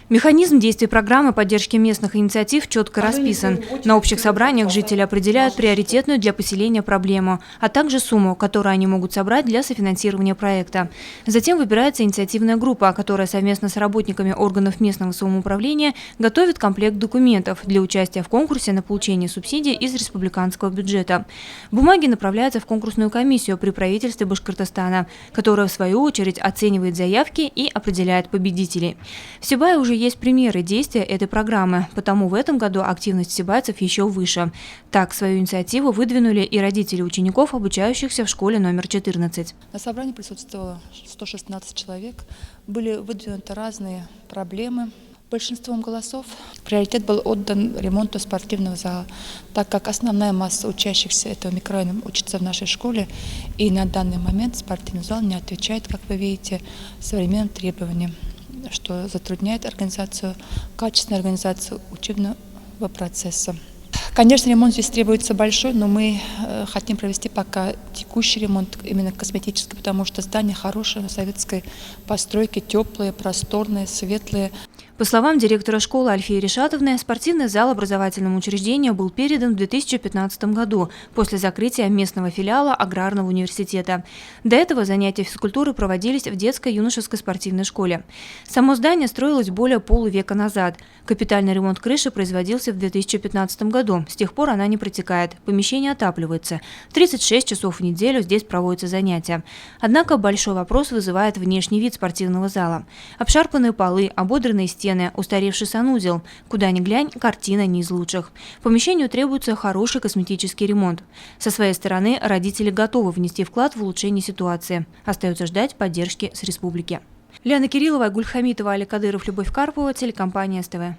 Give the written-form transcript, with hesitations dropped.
Механизм действий программы поддержки местных инициатив четко расписан. На общих собраниях жители определяют приоритетную для поселения проблему, а также сумму, которую они могут собрать для софинансирования проекта. Затем выбирается инициативная группа, которая совместно с работниками органов местного самоуправления готовит комплект документов для участия в конкурсе на получение субсидий из республиканского бюджета. Бумаги направляются в конкурсную комиссию при правительстве Башкортостана, которая в свою очередь оценивает заявки и определяет победителей. В Сибае уже есть примеры действия этой программы, потому в этом году активность сибайцев еще выше. Так, свою инициативу выдвинули и родители учеников, обучающихся в школе номер 14. На собрании присутствовало 116 человек. Были выдвинуты разные проблемы. Большинством голосов приоритет был отдан ремонту спортивного зала, так как основная масса учащихся этого микрорайона учится в нашей школе, и на данный момент спортивный зал не отвечает, как вы видите, современным требованиям, что затрудняет качественную организацию учебного процесса. Конечно, ремонт здесь требуется большой, но мы хотим провести пока текущий ремонт, именно косметический, потому что здание хорошее, советской постройки, теплые, просторные, светлые. По словам директора школы Альфии Решатовны, спортивный зал образовательному учреждению был передан в 2015 году после закрытия местного филиала Аграрного университета. До этого занятия физкультуры проводились в детско-юношеской спортивной школе. Само здание строилось более полувека назад. Капитальный ремонт крыши производился в 2015 году. С тех пор она не протекает. Помещение отапливается. 36 часов в неделю здесь проводятся занятия. Однако большой вопрос вызывает внешний вид спортивного зала. Обшарпанные полы, ободранные стены, устаревший санузел. Куда ни глянь, картина не из лучших. Помещению требуется хороший косметический ремонт. Со своей стороны родители готовы внести вклад в улучшение ситуации. Остается ждать поддержки с республики. Лиана Кириллова, Гуль Хамитова, Али Кадыров, Любовь Карпова, телекомпания СТВ.